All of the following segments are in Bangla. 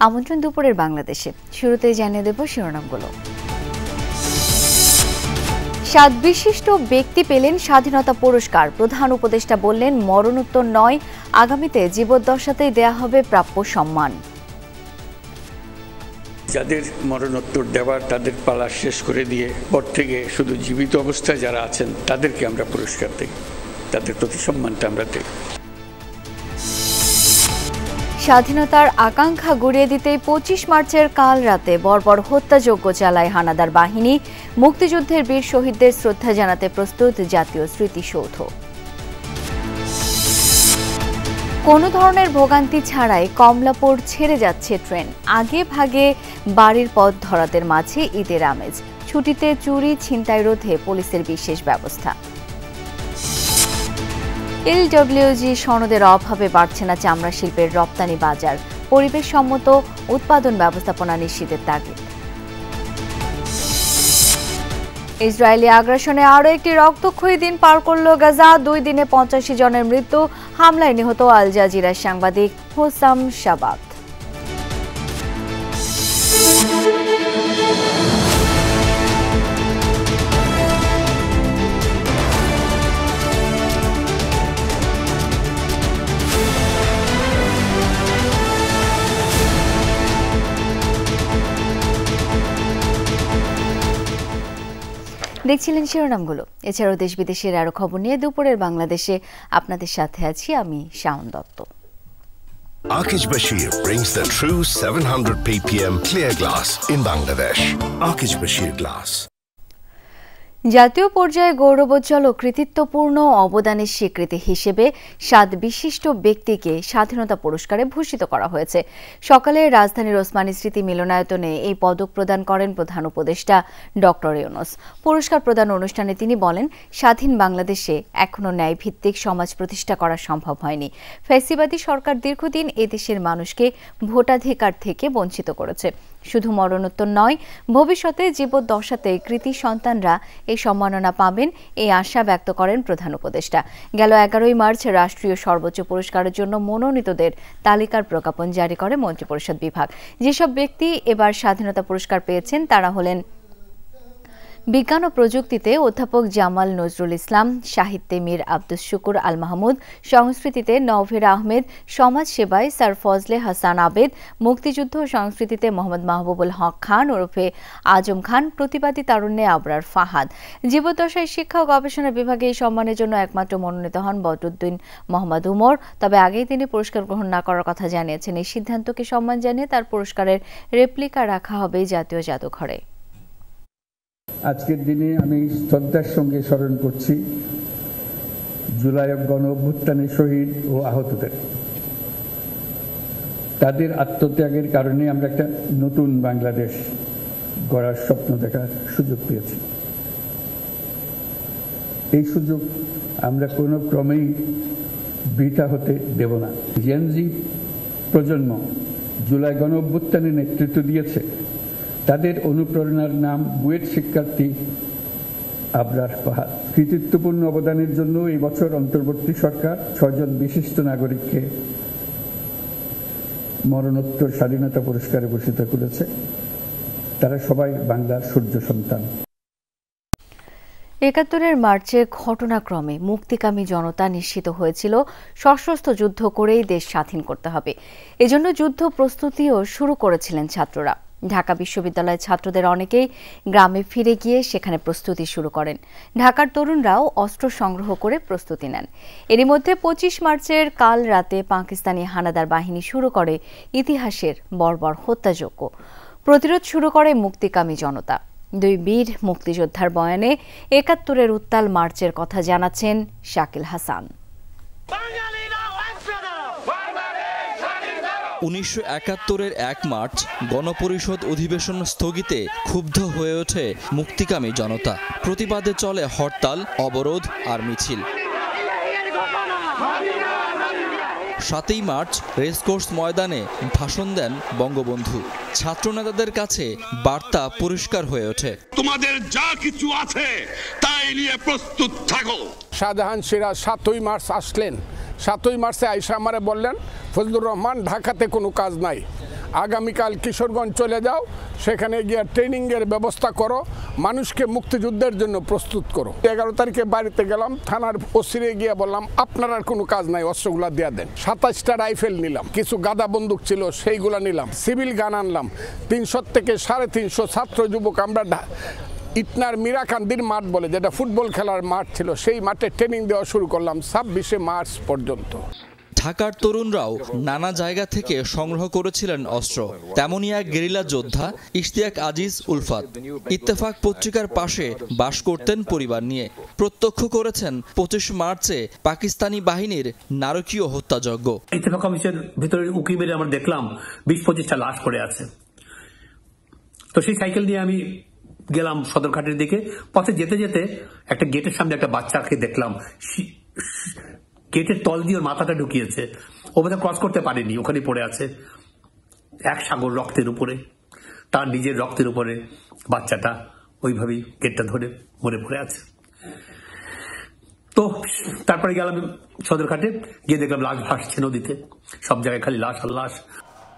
আমন্ত্রণ দুপুরের বাংলাদেশে। শুরুতেই জানিয়ে দেব শিরোনামগুলো। 7 বিশিষ্ট ব্যক্তি পেলেন স্বাধীনতা পুরস্কার। প্রধান উপদেষ্টা বললেন, মরণোত্তর নয়, আগামীতে জীবদ্দশাতেই দেয়া হবে প্রাপ্য সম্মান। যাদের মরণোত্তর দেওয়ার তাদের পালা শেষ করে দিয়ে পর থেকে শুধু জীবিত অবস্থায় যারা আছেন তাদেরকে আমরা পুরস্কার দিই, তাদের প্রতি সম্মানটা আমরা দিই। স্বাধীনতার আকাঙ্ক্ষা গুড়িয়ে দিতেই 25 মার্চের কাল রাতে বর্বর হত্যাযজ্ঞ চালায় হানাদার বাহিনী। মুক্তিযুদ্ধের বীর শহীদদের শ্রদ্ধা জানাতে প্রস্তুত জাতীয় স্মৃতিসৌধ। কোনো ধরনের ভোগান্তি ছাড়াই কমলাপুর ছেড়ে যাচ্ছে ট্রেন। আগে ভাগে বাড়ির পথ ধরাদের মাঝে ঈদের আমেজ। ছুটিতে চুরি ছিনতাই রোধে পুলিশের বিশেষ ব্যবস্থা। এলডব্লিউজি সনদের অভাবে বাড়ছে না চামড়া শিল্পের রপ্তানি বাজার। পরিবেশসম্মত উৎপাদন ব্যবস্থাপনা নিশ্চিতের তাগিদ। ইসরায়েলি আগ্রাসনে আরও একটি রক্তক্ষয়ী দিন পার করল গাজা। 2 দিনে 85 জনের মৃত্যু। হামলায় নিহত আল জাজিরার সাংবাদিক হোসাম শাবাত। দেখছিলেন শিরোনামগুলো। এছাড়াও দেশ বিদেশের আরো খবর নিয়ে দুপুরের বাংলাদেশে আপনাদের সাথে আছি আমি Shaon Dutta. Akij Bashir brings the true 700 ppm clear glass in Bangladesh. Akij Bashir Glass. জাতীয় পর্যায়ে গৌরবোজ্জ্বল ও কৃতিত্বপূর্ণ অবদানের স্বীকৃতি হিসেবে 7 বিশিষ্ট ব্যক্তিকে স্বাধীনতা পুরস্কারে ভূষিত করা হয়েছে। সকালে রাজধানীর ওসমানী স্মৃতি মিলনায়তনে এই পদক প্রদান করেন প্রধান উপদেষ্টা ডক্টর ইউনূস। পুরস্কার প্রদান অনুষ্ঠানে তিনি বলেন, স্বাধীন বাংলাদেশে এখনো ন্যায়ভিত্তিক সমাজ প্রতিষ্ঠা করা সম্ভব হয়নি। ফ্যাসিবাদী সরকার দীর্ঘদিন এদেশের মানুষকে ভোটাধিকার থেকে বঞ্চিত করেছে। শুধু মরণোত্তর নয়, ভবিষ্যতে জীবদ্দশাতে কৃতি সন্তানরা এই সম্মাননা পাবেন, এই আশা ব্যক্ত করেন প্রধান উপদেষ্টা। গেল 11 মার্চ রাষ্ট্রীয় সর্বোচ্চ পুরস্কারের জন্য মনোনীতদের তালিকার প্রজ্ঞাপন জারি করে মন্ত্রিপরিষদ বিভাগ। যেসব ব্যক্তি এবার স্বাধীনতা পুরস্কার পেয়েছেন তারা হলেন বিজ্ঞান ও প্রযুক্তিতে অধ্যাপক জামাল নজরুল ইসলাম, সাহিত্যে মীর আব্দুস শুকুর আল মাহমুদ, সংস্কৃতিতে নওভের আহমেদ, সমাজ সেবায় স্যার ফজলে হাসান আবেদ, মুক্তিযুদ্ধ ও সংস্কৃতিতে মোহাম্মদ মাহবুবুল হক খান ওরফে আজম খান, প্রতিবাদী তারুণ্যে আবরার ফাহাদ। জীবদ্দশায় শিক্ষা ও গবেষণা বিভাগে এই সম্মানের জন্য একমাত্র মনোনীত হন বদরুদ্দিন মোহাম্মদ উমর। তবে আগেই তিনি পুরস্কার গ্রহণ না করার কথা জানিয়েছেন। এই সিদ্ধান্তকে সম্মান জানিয়ে তার পুরস্কারের রেপ্লিকা রাখা হবে জাতীয় জাদুঘরে। আজকের দিনে আমি শ্রদ্ধার সঙ্গে স্মরণ করছি জুলাই গণ অভ্যুত্থানের শহীদ ও আহতদের। তাদের আত্মত্যাগের কারণে আমরা একটা নতুন বাংলাদেশ গড়ার স্বপ্ন দেখার সুযোগ পেয়েছি। এই সুযোগ আমরা কোনো ক্রমেই বৃথা হতে দেব না। জেনজি প্রজন্ম জুলাই গণ অভ্যুত্থানে নেতৃত্ব দিয়েছে। তাদের অনুপ্রেরণার নাম বুয়েট শিক্ষার্থী আবরার ফাহাদ। কৃতিত্বপূর্ণ অবদানের জন্য এই বছর অন্তর্বর্তী সরকার 6 জন বিশিষ্ট নাগরিককে মরণোত্তর স্বাধীনতা পুরস্কারে ভূষিত করেছে। তারা সবাই বাংলার সূর্য সন্তান। 71 মার্চে ঘটনাক্রমে মুক্তিকামী জনতা নিশ্চিত হয়েছিল সশস্ত্র যুদ্ধ করেই দেশ স্বাধীন করতে হবে। এজন্য যুদ্ধ প্রস্তুতিও শুরু করেছিলেন ছাত্ররা। ঢাকা বিশ্ববিদ্যালয়ের ছাত্রদের অনেকেই গ্রামে ফিরে গিয়ে সেখানে প্রস্তুতি শুরু করেন। ঢাকার তরুণরাও অস্ত্র সংগ্রহ করে প্রস্তুতি নেন। এরই মধ্যে 25 মার্চের কাল রাতে পাকিস্তানি হানাদার বাহিনী শুরু করে ইতিহাসের বর্বর হত্যাযজ্ঞ। প্রতিরোধ শুরু করে মুক্তিকামী জনতা। 2 বীর মুক্তিযোদ্ধার বয়ানে 71-এর উত্তাল মার্চের কথা জানাচ্ছেন শাকিল হাসান। 1971-এর 1 মার্চ গণপরিষদ অধিবেশন স্থগিতে ক্ষুব্ধ হয়ে ওঠে মুক্তিকামী জনতা। প্রতিবাদে চলে হরতাল, অবরোধ আর মিছিল। 7 মার্চ রেসকোর্স ময়দানে ভাষণ দেন বঙ্গবন্ধু। ছাত্রনেতাদের কাছে বার্তা পরিষ্কার হয়ে ওঠে, তোমাদের যা কিছু আছে তাই নিয়ে প্রস্তুত থাকো। শাহজাহান সিরাজ 7 মার্চ আসলেন। 7 মার্চে আইসা আমারে বললেন, ফজলুর রহমান ঢাকাতে কোনো কাজ নাই, আগামীকাল কিশোরগঞ্জ চলে যাও, সেখানে গিয়ে ট্রেনিংয়ের ব্যবস্থা করো, মানুষকে মুক্তিযুদ্ধের জন্য প্রস্তুত করো। 11 তারিখে বাড়িতে গেলাম, থানার ওসিরে গিয়ে বললাম আপনার আর কোনো কাজ নাই, অস্ত্রগুলা দিয়ে দেন। 27টা রাইফেল নিলাম, কিছু গাদা বন্দুক ছিল সেইগুলা নিলাম, সিভিল গান আনলাম। 300 থেকে 350 ছাত্র যুবক আমরা ইটনার মীরাকান্দির মাঠ বলে, যেটা ফুটবল খেলার মাঠ ছিল, সেই মাঠে ট্রেনিং দেওয়া শুরু করলাম 26শে মার্চ পর্যন্ত। ঢাকার তরুণরাও নানা জায়গা থেকে সংগ্রহ করেছিলেন অস্ত্র। তেমনই এক গেরিলা যোদ্ধা ইশতিয়াক আজিজ উলফাত। ইত্তেফাক পত্রিকার পাশে বাস করতেন পরিবার নিয়ে। প্রত্যক্ষ করেছেন 25 মার্চে পাকিস্তানি বাহিনীর নারকীয় হত্যাযজ্ঞ। ইত্তেফাক অফিসের ভিতরে উকি মেরে আমরা দেখলাম 20-25টা লাশ পড়ে আছে। তো সেই সাইকেল দিয়ে আমি গেলাম সদরঘাটের দিকে। পথে যেতে যেতে একটা গেটের সামনে একটা বাচ্চাকে দেখলাম, গেটের তল দিয়ে ওর মাথাটা ঢুকিয়েছে, ও বোধহয় ক্রস করতে পারেনি, ওখানে পড়ে আছে এক সাগর রক্তের উপরে, তার নিজের রক্তের উপরে বাচ্চাটা ওইভাবেই গেটটা ধরে মরে পড়ে আছে। তো তারপরে গেলাম সদরঘাটে, গিয়ে দেখলাম লাশ ভাসছে নদীতে, সব জায়গায় খালি লাশ আর লাশ।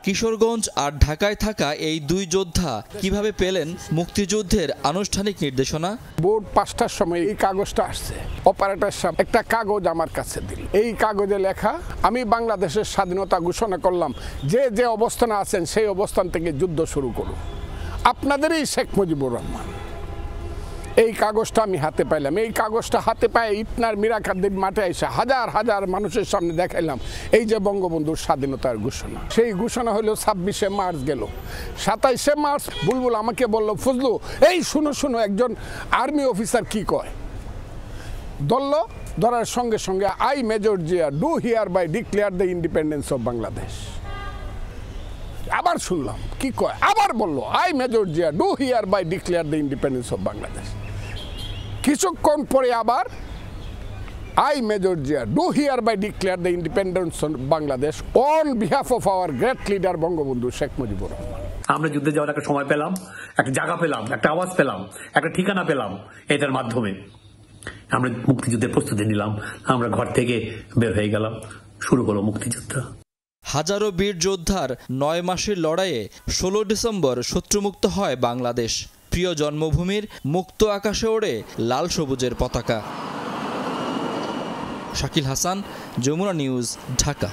কিশোরগঞ্জ আর ঢাকায় থাকা এই দুই যোদ্ধা কিভাবে পেলেন মুক্তিযুদ্ধের আনুষ্ঠানিক নির্দেশনা? ভোর 5টার সময় এই কাগজটা আসছে, অপারেটর সাহেব একটা কাগজ আমার কাছে দিল। এই কাগজে লেখা, আমি বাংলাদেশের স্বাধীনতা ঘোষণা করলাম, যে যে অবস্থানে আছেন সেই অবস্থান থেকে যুদ্ধ শুরু করুন, আপনাদেরই শেখ মুজিবুর রহমান। এই কাগজটা আমি হাতে পাইলাম। এই কাগজটা হাতে পায়ে ইটনার মীরাকান্দির মাঠে এসে হাজার হাজার মানুষের সামনে দেখাইলাম এই যে বঙ্গবন্ধুর স্বাধীনতার ঘোষণা। সেই ঘোষণা হলো 26শে মার্চ গেল। 27শে মার্চ বুলবুল আমাকে বলল, ফজলু এই শুনো শুনো, একজন আর্মি অফিসার কি কয়। ধরার সঙ্গে সঙ্গে I major Zia do hereby declare the independence of Bangladesh. আবার শুনলাম কি কয়, আবার বললো I major Zia do hereby declare the independence of Bangladesh. কিছুক্ষণ পরে আবার I major Zia do hereby declare the independence of Bangladesh on behalf of our great leader Bangabandhu Sheikh Mujibur Rahman. আমরা যুদ্ধে যাওয়ার একটা সময় পেলাম, একটা জায়গা পেলাম, একটা আওয়াজ পেলাম, একটা ঠিকানা পেলাম। এটার মাধ্যমে আমরা মুক্তিযুদ্ধের প্রস্তুতি নিলাম। আমরা ঘর থেকে বের হয়ে গেলাম, শুরু হলো মুক্তিযুদ্ধ। হাজারো বীর যোদ্ধার 9 মাসের লড়াইয়ে 16 ডিসেম্বর শত্রুমুক্ত হয় বাংলাদেশ। প্রিয় জন্মভূমির মুক্ত আকাশে ওড়ে লাল সবুজের পতাকা। শাকিল হাসান, যমুনা নিউজ, ঢাকা।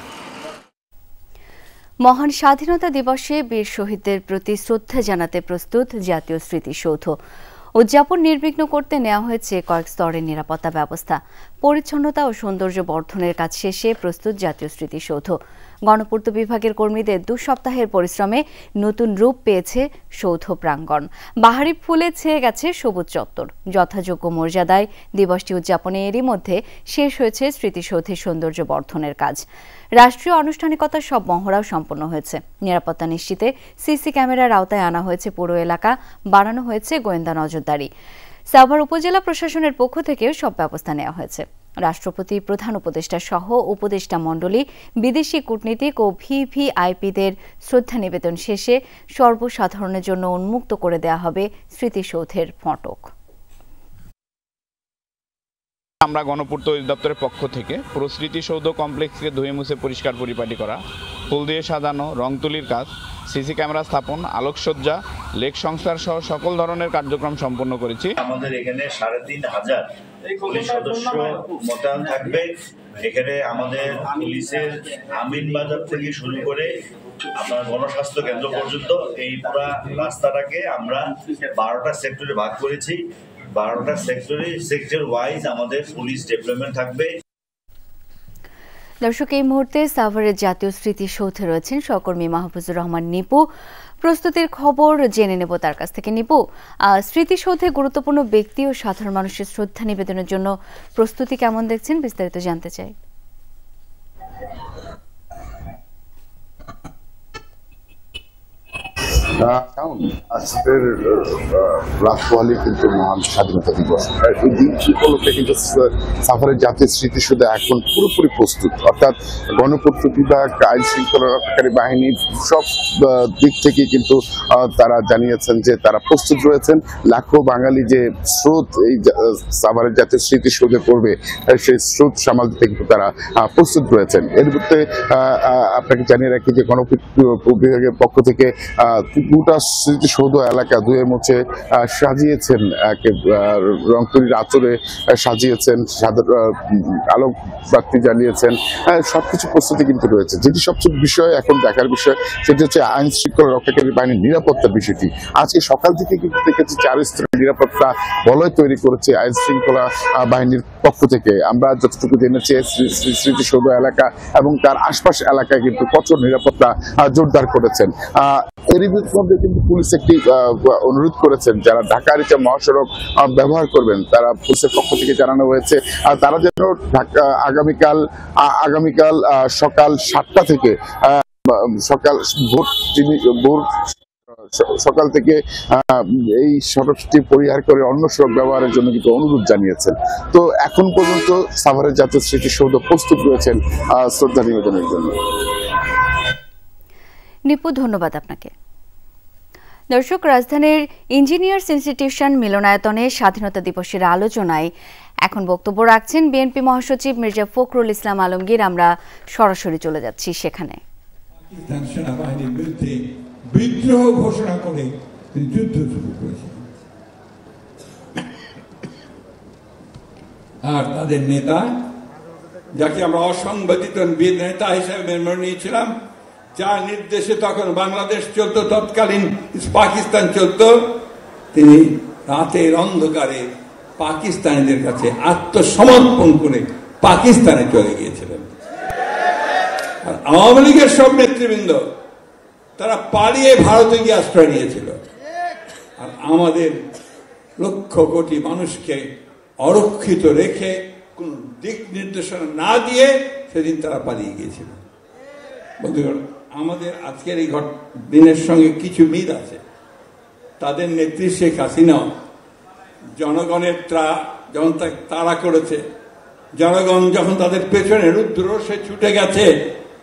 মহান স্বাধীনতা দিবসে বীর শহীদদের প্রতি শ্রদ্ধা জানাতে প্রস্তুত জাতীয় স্মৃতিসৌধ। উদযাপন নির্বিঘ্ন করতে নেওয়া হয়েছে কয়েক স্তরের নিরাপত্তা ব্যবস্থা। পরিচ্ছন্নতা ও সৌন্দর্য বর্ধনের কাজ শেষে প্রস্তুত জাতীয় স্মৃতিসৌধ। গণপূর্ত বিভাগের কর্মীদের 2 সপ্তাহের পরিশ্রমে নতুন রূপ পেয়েছে সৌধ প্রাঙ্গণ। বাহারি ফুলে ছেয়ে গেছে সবুজ চত্বর। যথাযোগ্য মর্যাদায় দিবসটি উদযাপনে এরই মধ্যে শেষ হয়েছে স্মৃতিসৌধের সৌন্দর্য বর্ধনের কাজ। রাষ্ট্রীয় আনুষ্ঠানিকতার সব মহড়াও সম্পন্ন হয়েছে। নিরাপত্তা নিশ্চিতে সিসি ক্যামেরার আওতায় আনা হয়েছে পুরো এলাকা, বাড়ানো হয়েছে গোয়েন্দা নজরদারি। সাভার উপজেলা প্রশাসনের পক্ষ থেকেও সব ব্যবস্থা নেওয়া হয়েছে। রাষ্ট্রপতি, প্রধান উপদেষ্টা সহ উপদেষ্টা মণ্ডলী, বিদেশি কূটনীতিক ও ভিভিআইপিদের শ্রদ্ধা নিবেদন শেষে সর্বসাধারণের জন্য উন্মুক্ত করে দেওয়া হবে স্মৃতিসৌধের ফটক। আমরা গণপূর্ত অধিদপ্তরের পক্ষ থেকে পুরো স্মৃতিসৌধ কমপ্লেক্সকে ধুয়ে মুছে পরিষ্কার পরিপাটি করা, ফুল দিয়ে সাজানো, রং তুলির কাজ, সিসি ক্যামেরা স্থাপন, আলোকসজ্জা, লেক সংস্কার সহ সকল ধরনের কার্যক্রম সম্পন্ন করেছি। আমাদের এখানে 3,500 পুলিশ সদস্য মোতায়েন থাকবে। এখানে আমাদের পুলিশের আমিন বাজার থেকে শুরু করে আপনার গণস্বাস্থ্য কেন্দ্র পর্যন্ত এই পুরো রাস্তাটাকে আমরা 12টা সেক্টরে ভাগ করেছি। 12টা সেক্টর ওয়াইজ আমাদের পুলিশ ডেভেলপমেন্ট থাকবে। দর্শক, এই মুহূর্তে সাভারের জাতীয় স্মৃতিসৌধে রয়েছেন সহকর্মী মাহফুজুর রহমান নিপু। প্রস্তুতির খবর জেনে নেব তার কাছ থেকে। নিপু, স্মৃতিসৌধে গুরুত্বপূর্ণ ব্যক্তি ও সাধারণ মানুষের শ্রদ্ধা নিবেদনের জন্য প্রস্তুতি কেমন দেখছেন, বিস্তারিত জানতে চাই। আজকের রাত পোহালি কিন্তু মহান স্বাধীনতা দিবস। এই দিন উপলক্ষে কিন্তু সাভারের জাতীয় স্মৃতিসৌধ এখন পুরোপুরি প্রস্তুত, অর্থাৎ গণপূর্ত বিভাগ, আইন শৃঙ্খলা রক্ষাকারী বাহিনীর সব দিক থেকে কিন্তু তারা জানিয়েছেন যে তারা প্রস্তুত রয়েছেন। লাখো বাঙালি যে স্রোত এই সাভারের জাতীয় স্মৃতিসৌধে পড়বে, সেই স্রোত সামাল দিতে কিন্তু তারা প্রস্তুত রয়েছেন। এর মধ্যে আপনাকে জানিয়ে রাখি যে গণপূর্ত বিভাগের পক্ষ থেকে গোটা স্মৃতিসৌধ এলাকা ধুয়ে মুছে সাজিয়েছেন, রংতুলির আচরে সাজিয়েছেন, আলোক বাতি জ্বালিয়েছেন, সবকিছু প্রস্তুতি কিন্তু রয়েছে। যেটি সবচেয়ে বিষয় এখন দেখার বিষয় সেটি হচ্ছে আইন শৃঙ্খলা রক্ষাকারী বাহিনীর নিরাপত্তার বিষয়টি। আজকে সকাল থেকে কিন্তু দেখেছি 4 স্তরের নিরাপত্তা বলয় তৈরি করেছে আইন শৃঙ্খলা বাহিনীর পক্ষ থেকে। আমরা যতটুকু জেনেছি স্মৃতিসৌধ এলাকা এবং তার আশপাশ এলাকায় কিন্তু কঠোর নিরাপত্তা জোরদার করেছেন। এরই মধ্যে কিন্তু পুলিশ একটি অনুরোধ করেছেন, যারা ঢাকা আরিচা মহাসড়ক ব্যবহার করবেন তারা পুলিশের পক্ষ থেকে জানানো হয়েছে তারা যেন আগামীকাল সকাল 7টা থেকে ভোর সকাল থেকে এই সড়কটি পরিহার করে অন্য সড়ক ব্যবহারের জন্য কিন্তু অনুরোধ জানিয়েছেন। তো এখন পর্যন্ত সাভারের জাতীয় স্মৃতিসৌধ প্রস্তুত রয়েছেন শ্রদ্ধা নিবেদনের জন্য। নিপু, ধন্যবাদ আপনাকে। দর্শক, রাজধানীর ইঞ্জিনিয়ার্স ইনস্টিটিউশন মিলনায়তনে স্বাধীনতা দিবসের আলোচনায় এখন বক্তব্য রাখছেন বিএনপি মহাসচিব মির্জা ফখরুল ইসলাম আলমগীর। আমরা সরাসরি চলে যাচ্ছি সেখানে। পাকিস্তান সেনাবাহিনীর বিরুদ্ধে বিদ্রোহ ঘোষণা করে যুদ্ধ শুরু করেছে, আর তাদের নেতা, যাকে আমরা অসংবাদিত নেতা হিসেবে মেনে নিয়েছিলাম, যার নির্দেশে তখন বাংলাদেশ চলত, তৎকালীন পাকিস্তান চলত, তিনি রাতের অন্ধকারে পাকিস্তানিদের কাছে আত্মসমর্পণ করে পাকিস্তানে চলে গিয়েছিলেন। আর আওয়ামী লীগের সব নেতৃবৃন্দ তারা পালিয়ে ভারতে গিয়ে আশ্রয় নিয়েছিল, আর আমাদের লক্ষ কোটি মানুষকে অরক্ষিত রেখে কোন দিক নির্দেশনা না দিয়ে সেদিন তারা পালিয়ে গিয়েছিল। বন্ধুগণ, আমাদের আজকের এই দিনের সঙ্গে কিছু মিল আছে। তাদের নেত্রী শেখ হাসিনা জনগণের যখন তাড়া করেছে, জনগণ যখন তাদের পেছনে রুদ্ররোষে ছুটে গেছে,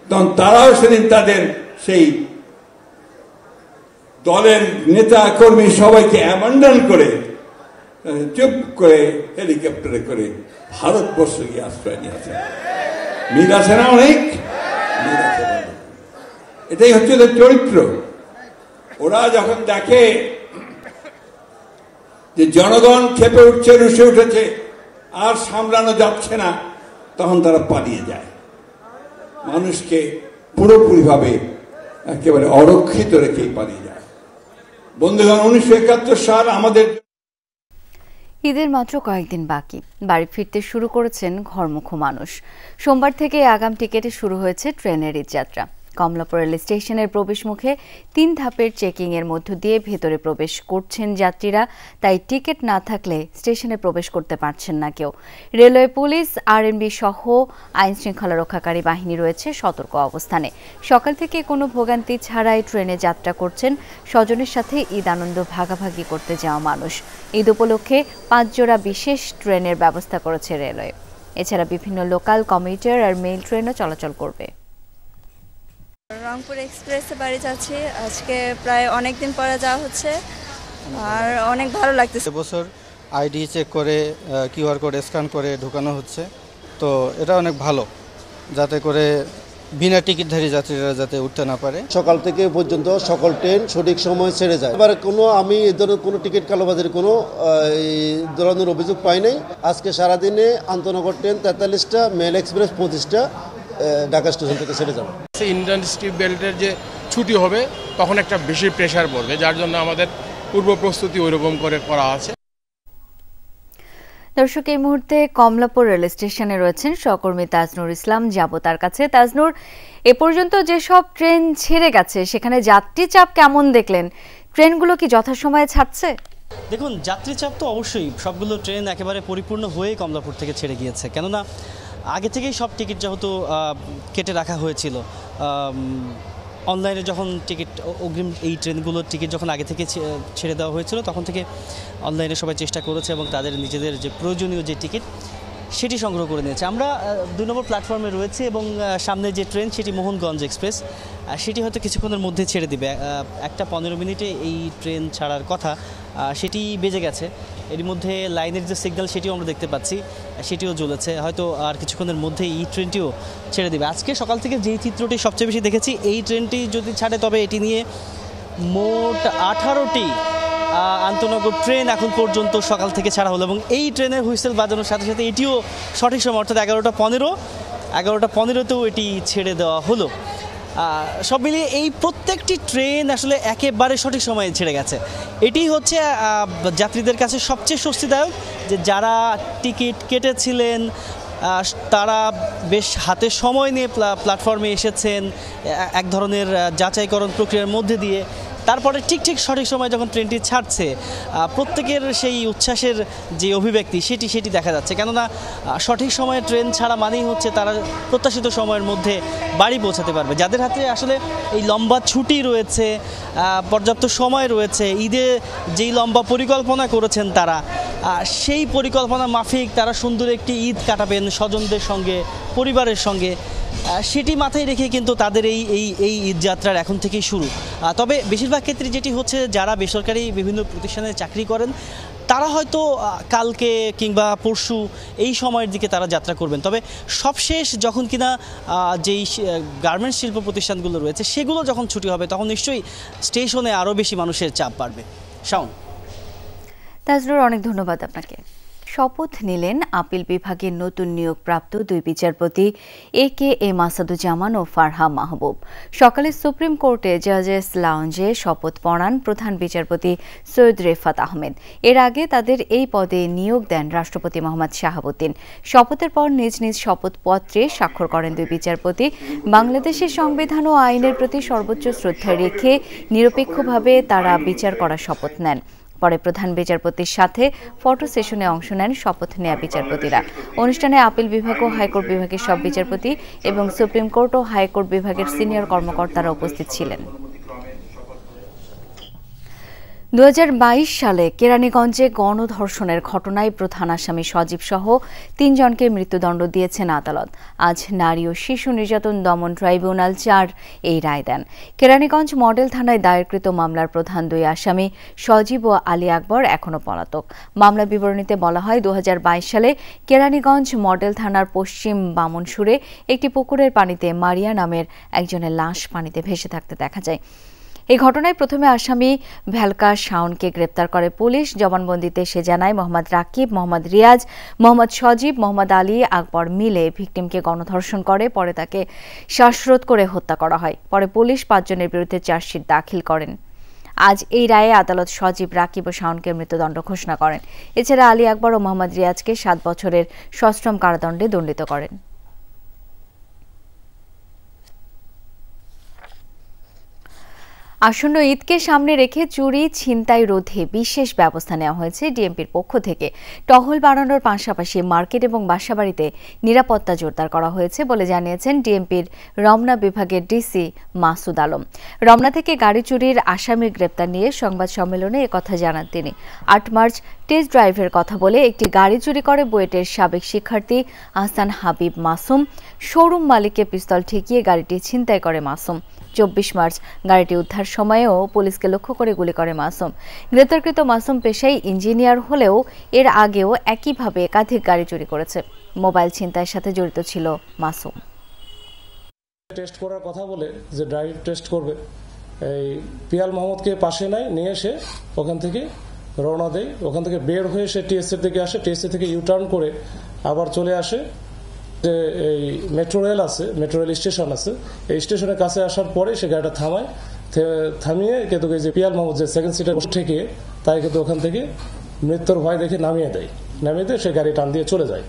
তখন তারাও সেদিন তাদের সেই দলের নেতা কর্মী সবাইকে অ্যাবান্ডন করে চুপ করে হেলিকপ্টারে করে ভারতবর্ষ গিয়ে আশ্রয় নিয়েছে। মিল আছে না? অনেক মিল আছে। এটাই হচ্ছে ওদের চরিত্র। ওরা যখন দেখে যে জনগণ ক্ষেপে উঠছে, রুষে উঠেছে, আর সামলানো যাচ্ছে না, তখন তারা পালিয়ে যায়, মানুষকে পুরোপুরিভাবে একেবারে অরক্ষিত রেখেই পালিয়ে যায়। বন্ধুগণ, 1971 সাল আমাদের ঈদের মাত্র কয়েকদিন বাকি, বাড়ি ফিরতে শুরু করেছেন ঘরমুখো মানুষ। সোমবার থেকে আগাম টিকেটে শুরু হয়েছে ট্রেনের ঈদযাত্রা। কমলাপুর রেল স্টেশনের প্রবেশ মুখে 3 ধাপের চেকিং এর মধ্য দিয়ে ভেতরে প্রবেশ করছেন যাত্রীরা, তাই টিকিট না থাকলে স্টেশনে প্রবেশ করতে পারছেন না কেউ। রেলওয়ে পুলিশ, আরএনবি সহ আইন শৃঙ্খলা রক্ষাকারী বাহিনী রয়েছে সতর্ক অবস্থানে। সকাল থেকে কোনো ভোগান্তি ছাড়াই ট্রেনে যাত্রা করছেন স্বজনের সাথে ঈদ আনন্দ ভাগাভাগি করতে যাওয়া মানুষ। ঈদ উপলক্ষে 5 জোড়া বিশেষ ট্রেনের ব্যবস্থা করেছে রেলওয়ে। এছাড়া বিভিন্ন লোকাল, কমিউটার আর মেইল ট্রেনও চলাচল করবে। রংপুর এক্সপ্রেসে বাড়ি যাচ্ছি, আজকে প্রায় অনেক দিন পরে যাওয়া হচ্ছে, আর অনেক ভালো লাগতেছে। এবছর আইডি চেক করে কিউআর কোড স্ক্যান করে ঢোকানো হচ্ছে, তো এটা অনেক ভালো, যাতে করে বিনা টিকিটধারী যাত্রীরা যাতে উঠতে না পারে। সকাল থেকে পর্যন্ত সকল ট্রেন সঠিক সময় ছেড়ে যায়। এবার আমি এই ধরনের কোনো টিকিট কালোবাজারের কোনো ধরনের অভিযোগ পাই নাই। আজকে সারাদিনে আন্তনগর ট্রেন 43টা, মেল এক্সপ্রেস 25টা ঢাকা স্টেশন থেকে ছেড়ে যাবে। ইন্ডাস্ট্রি বেল্টের যে ছুটি হবে তখন একটা বেশি প্রেশার পড়বে, যার জন্য আমাদের পূর্ব প্রস্তুতি ওইরকম করে করা আছে। দর্শক, এই মুহূর্তে কমলাপুর রেল স্টেশনে রয়েছেন সহকর্মী তাজনুর ইসলাম। যাব তার কাছে। তাজনুর, এ পর্যন্ত যেসব ট্রেন ছেড়ে গেছে সেখানে যাত্রী চাপ কেমন দেখলেন? ট্রেনগুলো কি যথাসময়ে ছাড়ছে? দেখুন, যাত্রী চাপ তো অবশ্যই, সবগুলো ট্রেন একেবারে পরিপূর্ণ হয়ে কমলাপুর থেকে ছেড়ে গিয়েছে, কেননা আগে থেকেই সব টিকিট যেহেতু কেটে রাখা হয়েছিল, অনলাইনে যখন টিকিট অগ্রিম এই ট্রেনগুলোর টিকিট যখন আগে থেকে ছেড়ে দেওয়া হয়েছিল তখন থেকে অনলাইনে সবাই চেষ্টা করেছে এবং তাদের নিজেদের যে প্রয়োজনীয় যে টিকিট সেটি সংগ্রহ করে নিয়েছে। আমরা 2 নম্বর প্ল্যাটফর্মে রয়েছে এবং সামনে যে ট্রেন সেটি মোহনগঞ্জ এক্সপ্রেস, সেটি হয়তো কিছুক্ষণের মধ্যে ছেড়ে দিবে। 1:15 মিনিটে এই ট্রেন ছাড়ার কথা, সেটি বেজে গেছে। এর মধ্যে লাইনের যে সিগন্যাল সেটিও আমরা দেখতে পাচ্ছি, সেটিও জ্বলেছে। হয়তো আর কিছুক্ষণের মধ্যে এই ট্রেনটিও ছেড়ে দেবে। আজকে সকাল থেকে যেই চিত্রটি সবচেয়ে বেশি দেখেছি, এই ট্রেনটি যদি ছাড়ে তবে এটি নিয়ে মোট 18টি আন্তনগর ট্রেন এখন পর্যন্ত সকাল থেকে ছাড়া হলো এবং এই ট্রেনের হুইসেল বাজানোর সাথে সাথে এটিও সঠিক সময় অর্থাৎ 11:15তেও এটি ছেড়ে দেওয়া হলো। সব মিলিয়ে এই প্রত্যেকটি ট্রেন আসলে একেবারে সঠিক সময়ে ছেড়ে গেছে। এটি হচ্ছে যাত্রীদের কাছে সবচেয়ে স্বস্তিদায়ক যে যারা টিকিট কেটেছিলেন তারা বেশ হাতে সময় নিয়ে প্ল্যাটফর্মে এসেছেন, এক ধরনের যাচাইকরণ প্রক্রিয়ার মধ্যে দিয়ে তারপরে ঠিক সঠিক সময় যখন ট্রেনটি ছাড়ছে প্রত্যেকের সেই উচ্ছ্বাসের যে অভিব্যক্তি সেটি দেখা যাচ্ছে। কেননা সঠিক সময়ে ট্রেন ছাড়া মানেই হচ্ছে তারা প্রত্যাশিত সময়ের মধ্যে বাড়ি পৌঁছাতে পারবে। যাদের হাতে আসলে এই লম্বা ছুটি রয়েছে, পর্যাপ্ত সময় রয়েছে, ঈদে যেই লম্বা পরিকল্পনা করেছেন তারা, সেই পরিকল্পনা মাফিক তারা সুন্দর একটি ঈদ কাটাবেন স্বজনদের সঙ্গে, পরিবারের সঙ্গে, সেটি মাথায় রেখে কিন্তু তাদের এই ঈদ যাত্রার এখন থেকেই শুরু। তবে বেশিরভাগ ক্ষেত্রে যেটি হচ্ছে যারা বেসরকারি বিভিন্ন প্রতিষ্ঠানে চাকরি করেন তারা হয়তো কালকে কিংবা পরশু এই সময়ের দিকে তারা যাত্রা করবেন। তবে সবশেষ যখন কিনা যেই গার্মেন্টস শিল্প প্রতিষ্ঠানগুলো রয়েছে সেগুলো যখন ছুটি হবে তখন নিশ্চয়ই স্টেশনে আরও বেশি মানুষের চাপ বাড়বে। শাওন। তাজনুর, অনেক ধন্যবাদ আপনাকে। শপথ নিলেন আপিল বিভাগের নতুন নিয়োগপ্রাপ্ত 2 বিচারপতি AKM আসাদুজ্জামান ও ফারহা মাহবুব। সকালে সুপ্রিম কোর্টে জাজেস লাউঞ্জে শপথ পড়ান প্রধান বিচারপতি সৈয়দ রেফাত আহমেদ। এর আগে তাদের এই পদে নিয়োগ দেন রাষ্ট্রপতি মোহাম্মদ শাহাবুদ্দিন। শপথের পর নিজ নিজ শপথপত্রে স্বাক্ষর করেন 2 বিচারপতি। বাংলাদেশের সংবিধান ও আইনের প্রতি সর্বোচ্চ শ্রদ্ধা রেখে নিরপেক্ষভাবে তারা বিচার করার শপথ নেন। পরে প্রধান বিচারপতির সাথে ফটো সেশনে অংশ নেন শপথ নেওয়া বিচারপতিরা। অনুষ্ঠানে আপিল বিভাগ ও হাইকোর্ট বিভাগের সব বিচারপতি এবং সুপ্রিম কোর্ট ও হাইকোর্ট বিভাগের সিনিয়র কর্মকর্তারা উপস্থিত ছিলেন। 2022 সালে কেরানীগঞ্জে গণধর্ষণের ঘটনায় প্রধান আসামি সজীব সহ 3 জনকে মৃত্যুদণ্ড দিয়েছেন আদালত। আজ নারী ও শিশু নির্যাতন দমন ট্রাইব্যুনাল 4 এই রায় দেন। কেরানীগঞ্জ মডেল থানায় দায়েরকৃত মামলার প্রধান 2 আসামি সজীব ও আলী আকবর এখনও পলাতক। মামলা বিবরণীতে বলা হয় 2022 সালে কেরানীগঞ্জ মডেল থানার পশ্চিম বামনসুরে একটি পুকুরের পানিতে মারিয়া নামের একজনের লাশ পানিতে ভেসে থাকতে দেখা যায়। এই ঘটনায় প্রথমে আসামি ভেলকা শাওনকে গ্রেপ্তার করে পুলিশ। জবানবন্দিতে সে জানায় মোহাম্মদ রাকিব, মোহাম্মদ রিয়াজ, মোহাম্মদ সজীব, মোহাম্মদ আলী আকবর মিলে ভিকটিমকে গণধর্ষণ করে, পরে তাকে শ্বাসরোধ করে হত্যা করা হয়। পরে পুলিশ 5 জনের বিরুদ্ধে চার্জশিট দাখিল করেন। আজ এই রায়ে আদালত সজীব, রাকিব ও শাওনকে মৃত্যুদণ্ড ঘোষণা করেন। এছাড়া আলী আকবর ও মোহাম্মদ রিয়াজকে 7 বছরের সশ্রম কারাদণ্ডে দণ্ডিত করেন। আসন্ন ঈদকে সামনে রেখে চুরি ছিনতাই রোধে বিশেষ ব্যবস্থা নেওয়া হয়েছে ডিএমপির পক্ষ থেকে। টহল বাড়ানোর পাশাপাশি মার্কেট এবং বাসাবাড়িতে নিরাপত্তা জোরদার করা হয়েছে বলে জানিয়েছেন ডিএমপির রমনা বিভাগের ডিসি মাসুদ আলম। রমনা থেকে গাড়ি চুরির আসামির গ্রেপ্তার নিয়ে সংবাদ সম্মেলনে একথা জানান তিনি। 8 মার্চ টেস্ট ড্রাইভের কথা বলে একটি গাড়ি চুরি করে বুয়েটের সাবেক শিক্ষার্থী আহসান হাবিব মাসুম। শোরুম মালিককে পিস্তল ঠেকিয়ে গাড়িটি ছিনতাই করে মাসুম। 24 মার্চ গাড়িটি উদ্ধার সময়েও পুলিশকে লক্ষ্য করে গুলি করে মাসুম। গ্রেপ্তারকৃত মাসুম পেশায় ইঞ্জিনিয়ার হলেও এর আগেও একইভাবে একাধিক গাড়ি চুরি করেছে। মোবাইল ছিনতাইয়ের সাথে জড়িত ছিল মাসুম। টেস্ট করার কথা বলে যে ড্রাইভ টেস্ট করবে, এই পিয়াল মোহাম্মদকে পাশে নিয়ে এসে ওখান থেকে রওনা দেয়। ওখান থেকে বের হয়ে সে টিএসসি থেকে আসে, টিএসসি থেকে ইউটার্ন করে আবার চলে আসে যে এই মেট্রো রেল আছে, মেট্রো রেল স্টেশন আছে, এই স্টেশনের কাছে আসার পরে সে গাড়িটা থামিয়ে কিন্তু যে পিয়াল মোহাম্মদ যে সেকেন্ড সিটের ঠেকিয়ে তাই কিন্তু ওখান থেকে মৃত্যুর ভয় দেখে নামিয়ে দেয় সে গাড়ি টান দিয়ে চলে যায়।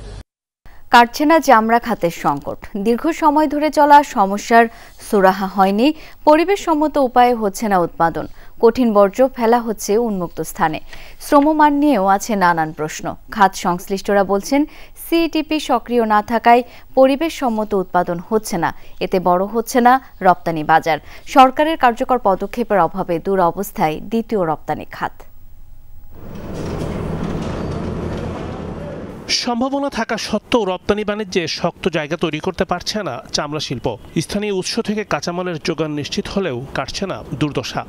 কাটছে না চামড়া খাতের সংকট। দীর্ঘ সময় ধরে চলা সমস্যার সুরাহা হয়নি। পরিবেশ সম্মত উপায়ে হচ্ছে না উৎপাদন। কঠিন বর্জ্য ফেলা হচ্ছে উন্মুক্ত স্থানে। শ্রমমান নিয়েও আছে নানান প্রশ্ন। খাত সংশ্লিষ্টরা বলছেন, সিইটিপি সক্রিয় না থাকায় পরিবেশসম্মত উৎপাদন হচ্ছে না, এতে বড় হচ্ছে না রপ্তানি বাজার। সরকারের কার্যকর পদক্ষেপের অভাবে দুরবস্থায় দ্বিতীয় রপ্তানি খাত। সম্ভাবনা থাকা সত্ত্বেও রপ্তানি বাণিজ্যে শক্ত জায়গা তৈরি করতে পারছে না চামড়া শিল্প। স্থানীয় উৎস থেকে কাঁচামালের যোগান নিশ্চিত হলেও কাটছে না দুর্দশা।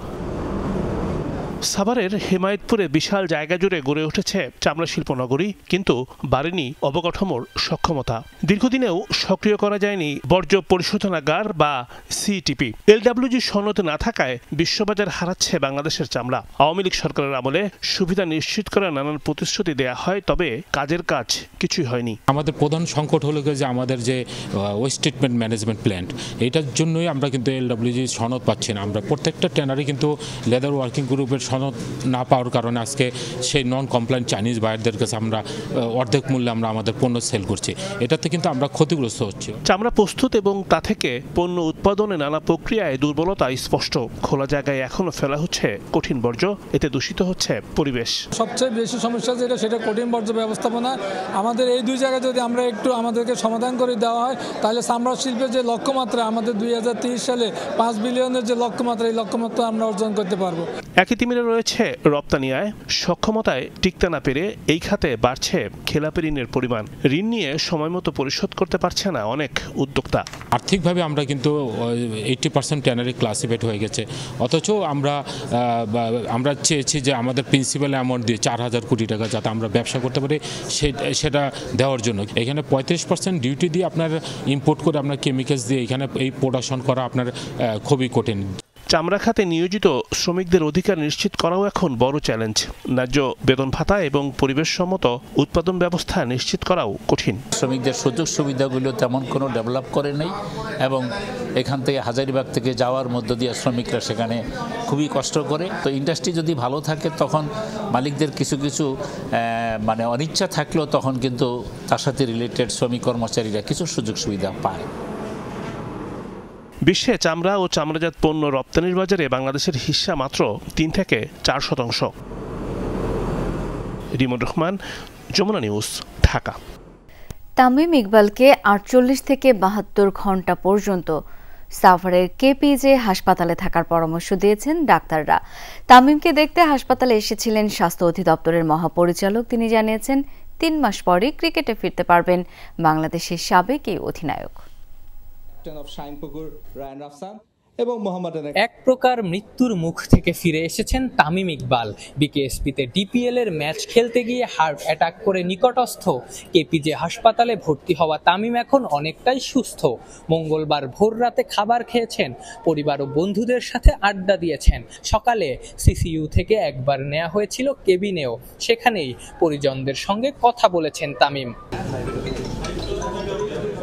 সাভারের হেমায়েতপুরে বিশাল জায়গা জুড়ে গড়ে উঠেছে চামড়া শিল্প নগরী, কিন্তু বাড়েনি অবকাঠামোর সক্ষমতা। দীর্ঘদিনেও সক্রিয় করা যায়নি বর্জ্য পরিশোধনাগার বা সিইটিপি। এলডব্লিউজি সনদ না থাকায় বিশ্ববাজার হারাচ্ছে বাংলাদেশের চামড়া। আওয়ামী লীগ সরকারের আমলে সুবিধা নিশ্চিত করে নানান প্রতিশ্রুতি দেয়া হয়, তবে কাজের কাজ কিছুই হয়নি। আমাদের প্রধান সংকট হলো যে আমাদের যে ওয়েস্ট ট্রিটমেন্ট ম্যানেজমেন্ট প্ল্যান্ট, এটার জন্যই আমরা কিন্তু এলডব্লিউজি সনদ পাচ্ছি না। আমরা প্রত্যেকটা ট্যানারি কিন্তু লেদার ওয়ার্কিং গ্রুপের সনদ না পাওয়ার কারণে আজকে সেই নন কমপ্লায়েন্ট চাইনিজ বায়ারদের কাছে আমরা অর্ধেক মূল্যে আমরা আমাদের পণ্য সেল করছি। এটাতে কিন্তু আমরা ক্ষতিগ্রস্ত হচ্ছি। চামড়া প্রস্তুত এবং তা থেকে পণ্য উৎপাদনে নানা প্রক্রিয়ায় দুর্বলতা স্পষ্ট। খোলা জায়গায় এখনো ফেলা হচ্ছে কঠিন বর্জ্য, এতে দূষিত হচ্ছে পরিবেশ। সবচেয়ে বেশি সমস্যা যেটা, সেটা কঠিন বর্জ্য ব্যবস্থাপনা। আমাদের এই দুই জায়গায় যদি আমরা একটু আমাদেরকে সমাধান করে দেওয়া হয়, তাহলে চামড়া শিল্পের যে লক্ষ্যমাত্রা আমাদের 2030 সালে 5 বিলিয়নের যে লক্ষ্যমাত্রা, এই লক্ষ্যমাত্রা আমরা অর্জন করতে পারবো। একই তিমিরে রয়েছে রপ্তানি আয়। সক্ষমতায় টিকতে না পেরে এই খাতে বাড়ছে খেলাপি ঋণের পরিমাণ। ঋণ নিয়ে সময়মতো পরিশোধ করতে পারছে না অনেক উদ্যোক্তা। আর্থিকভাবে আমরা কিন্তু 80% ট্যানারি ক্লাসিফাইড হয়ে গেছে, অথচ আমরা চেয়েছি যে আমাদের প্রিন্সিপাল অ্যামাউন্ট দিয়ে 4,000 কোটি টাকা যাতে আমরা ব্যবসা করতে পারি সেটা দেওয়ার জন্য। এখানে 35% ডিউটি দিয়ে আপনার ইম্পোর্ট করে আপনার কেমিক্যালস দিয়ে এখানে এই প্রোডাকশন করা আপনার খুবই কঠিন। চামড়া খাতে নিয়োজিত শ্রমিকদের অধিকার নিশ্চিত করাও এখন বড় চ্যালেঞ্জ। ন্যায্য বেতন ভাতা এবং পরিবেশসম্মত উৎপাদন ব্যবস্থা নিশ্চিত করাও কঠিন। শ্রমিকদের সুযোগ সুবিধাগুলো তেমন কোনো ডেভেলপ করে নেই এবং এখান থেকে হাজারীবাগ থেকে যাওয়ার মধ্য দিয়ে শ্রমিকরা সেখানে খুবই কষ্ট করে। তো ইন্ডাস্ট্রি যদি ভালো থাকে তখন মালিকদের কিছু মানে অনিচ্ছা থাকলেও তখন কিন্তু তার সাথে রিলেটেড শ্রমিক কর্মচারীরা কিছু সুযোগ সুবিধা পায়। বিশ্বে চামড়া ও চামড়াজাত পণ্য রপ্তানির বাজারে বাংলাদেশের হিস্সা মাত্র 3 থেকে 4%। রিমন রহমান, যমুনা নিউজ, ঢাকা। তামিম ইকবালকে 48 থেকে 72 ঘন্টা পর্যন্ত সাভারের কেপিজে হাসপাতালে থাকার পরামর্শ দিয়েছেন ডাক্তাররা। তামিমকে দেখতে হাসপাতালে এসেছিলেন স্বাস্থ্য অধিদপ্তরের মহাপরিচালক। তিনি জানিয়েছেন 3 মাস পরে ক্রিকেটে ফিরতে পারবেন বাংলাদেশের সাবেক এই অধিনায়ক। এক প্রকার মৃত্যুর মুখ থেকে ফিরে এসেছেন তামিম ইকবাল। বিকেএসপিতে ডিপিএল এর ম্যাচ খেলতে গিয়ে হার্ট অ্যাটাক করে নিকটস্থ কেপিজে হাসপাতালে ভর্তি হওয়া তামিম এখন অনেকটাই সুস্থ। মঙ্গলবার ভোর রাতে খাবার খেয়েছেন, পরিবার ও বন্ধুদের সাথে আড্ডা দিয়েছেন। সকালে সিসিইউ থেকে একবার নেওয়া হয়েছিল কেবিনেও, সেখানেই পরিজনদের সঙ্গে কথা বলেছেন তামিম।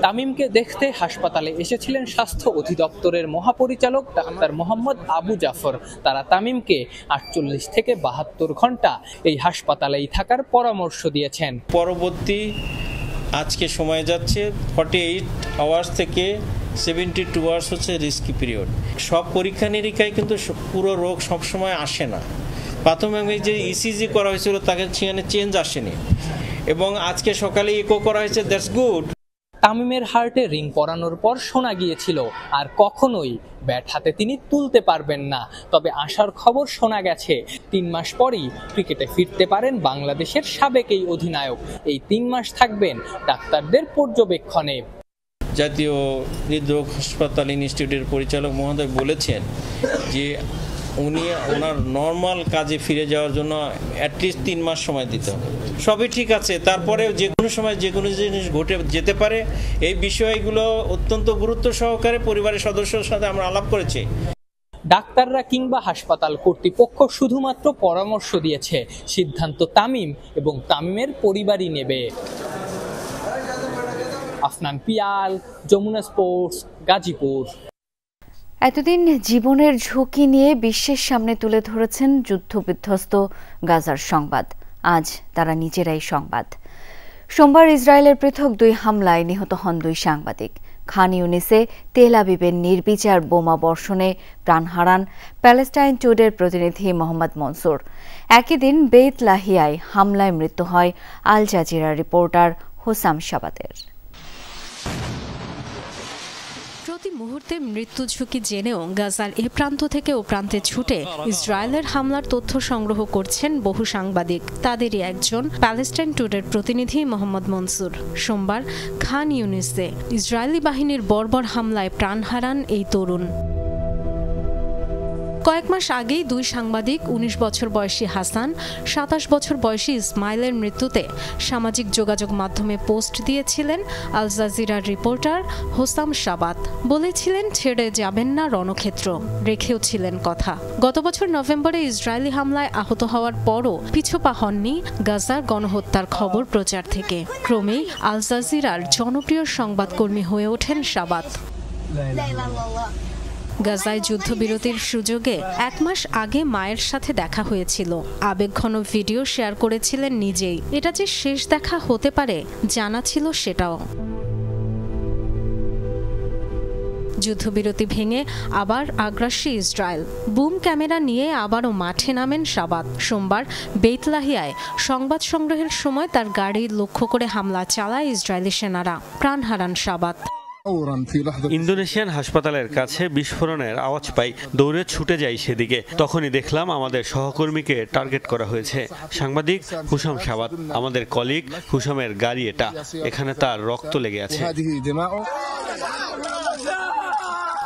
তামিমকে দেখতে হাসপাতালে এসেছিলেন স্বাস্থ্য অধিদপ্তরের মহাপরিচালক ডাক্তার মোহাম্মদ আবু জাফর। তারা তামিমকে 48 থেকে 72 ঘন্টা এই হাসপাতালেই থাকার পরামর্শ দিয়েছেন। পরবর্তী আজকে সময় যাচ্ছে 48 আওয়ার্স থেকে 72 আওয়ার্স হচ্ছে রিস্কি পিরিয়ড। সব পরীক্ষা নিরীক্ষায় কিন্তু পুরো রোগ সবসময় আসে না। প্রাথমিক যে ইসিজি করা হয়েছিল তাকে সেখানে চেঞ্জ আসেনি এবং আজকে সকালে ইকো করা হয়েছে, দ্যাটস গুড। তামিমের হার্টে রিং পরানোর পর শোনা গিয়েছিল আর কখনোই ব্যাট হাতে তিনি তুলতে পারবেন না। তবে আশার খবর শোনা গেছে 3 মাস পরই ক্রিকেটে ফিরতে পারেন বাংলাদেশের সাবেক এই অধিনায়ক। এই 3 মাস থাকবেন ডাক্তারদের পর্যবেক্ষণে। জাতীয় হৃদরোগ হাসপাতাল ইনস্টিটিউটের পরিচালক মহোদয় বলেছেন যে উনি ওনার নর্মাল কাজে ফিরে যাওয়ার জন্য অ্যাটলিস্ট 3 মাস সময় দিতে হবে। সবই ঠিক আছে, তারপরে যে কোনো সময় যে কোনো জিনিস ঘটে যেতে পারে। এই বিষয়গুলো অত্যন্ত গুরুত্ব সহকারে পরিবারের সদস্যদের সাথে আমরা আলাপ করেছি। ডাক্তাররা কিংবা হাসপাতাল কর্তৃপক্ষ শুধুমাত্র পরামর্শ দিয়েছে, সিদ্ধান্ত তামিম এবং তামিমের পরিবারই নেবে। আফনান পিয়াল, যমুনা স্পোর্টস, গাজীপুর। এতদিন জীবনের ঝুঁকি নিয়ে বিশ্বের সামনে তুলে ধরেছেন যুদ্ধবিধ্বস্ত গাজার সংবাদ। আজ তারা নিজেরাই সংবাদ। সোমবার ইসরায়েলের পৃথক 2 হামলায় নিহত হন 2 সাংবাদিক। খান ইউনিসে তেল আবিবের নির্বিচার বোমা বর্ষণে প্রাণ হারান প্যালেস্টাইন টুডের প্রতিনিধি মোহাম্মদ মনসুর। একই দিন বেইত লাহিয়ায় হামলায় মৃত্যু হয় আল জাজিরা রিপোর্টার হোসাম শাবাতের। প্রতি মুহূর্তে মৃত্যু ঝুঁকি জেনেও গাজার এ প্রান্ত থেকে ও প্রান্তে ছুটে ইসরায়েলের হামলার তথ্য সংগ্রহ করছেন বহু সাংবাদিক। তাদেরই একজন প্যালেস্টাইন টুডের প্রতিনিধি মোহাম্মদ মনসুর। সোমবার খান ইউনিসে ইসরায়েলি বাহিনীর বর্বর হামলায় প্রাণ হারান এই তরুণ। কয়েক মাস আগেই দুই সাংবাদিক ১৯ বছর বয়সী হাসান, ২৭ বছর বয়সী ইসমাইলের মৃত্যুতে সামাজিক যোগাযোগ মাধ্যমে পোস্ট দিয়েছিলেন আল জাজিরার রিপোর্টার হোসাম শাবাত। বলেছিলেন ছেড়ে যাবেন না রণক্ষেত্র, রেখেও ছিলেন কথা। গত বছর নভেম্বরে ইসরায়েলি হামলায় আহত হওয়ার পরও পিছুপা হননি গাজার গণহত্যার খবর প্রচার থেকে। ক্রমেই আল জাজিরার জনপ্রিয় সংবাদকর্মী হয়ে ওঠেন শাবাত। গাজায় যুদ্ধবিরতির সুযোগে ১ মাস আগে মায়ের সাথে দেখা হয়েছিল। আবেগঘন ভিডিও শেয়ার করেছিলেন নিজেই। এটা যে শেষ দেখা হতে পারে জানা ছিল সেটাও। যুদ্ধবিরতি ভেঙে আবার আগ্রাসী ইসরায়েল। বুম ক্যামেরা নিয়ে আবারও মাঠে নামেন শাবাত। সোমবার বেইত লাহিয়ায় সংবাদ সংগ্রহের সময় তার গাড়ি লক্ষ্য করে হামলা চালায় ইসরায়েলি সেনারা। প্রাণ হারান শাবাত। ইন্দোনেশিয়ান হাসপাতালের কাছে বিস্ফোরণের আওয়াজ পাই, দৌড়ে ছুটে যাই সেদিকে। তখনই দেখলাম আমাদের সহকর্মীকে টার্গেট করা হয়েছে। সাংবাদিক হুসাম শাবাত, আমাদের কলিগ হুসামের গাড়ি এটা। এখানে তার রক্ত লেগে আছে।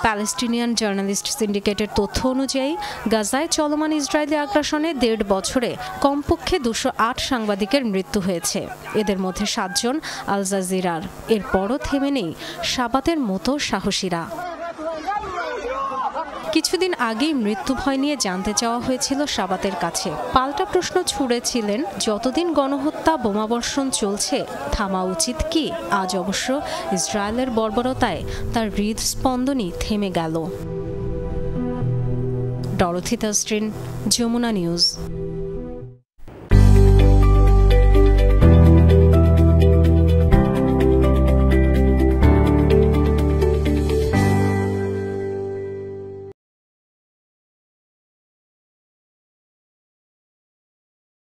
প্যালেস্টিনিয়ান জার্নালিস্ট সিন্ডিকেটের তথ্য অনুযায়ী গাজায় চলমান ইসরায়েলি আগ্রাসনে ১.৫ বছরে কমপক্ষে ২০৮ সাংবাদিকের মৃত্যু হয়েছে। এদের মধ্যে ৭ জন আল জাজিরার। এরপরও থেমে নেই শাবাতের মতো সাহসীরা। কিছুদিন আগেই মৃত্যু ভয় নিয়ে জানতে চাওয়া হয়েছিল শাবাতের কাছে। পাল্টা প্রশ্ন ছুড়েছিলেন, যতদিন গণহত্যা বোমাবর্ষণ চলছে থামা উচিত কি? আজ অবশ্য ইসরায়েলের বর্বরতায় তার হৃদস্পন্দনই থেমে গেল। ডরোথি তাসরিন, যমুনা নিউজ।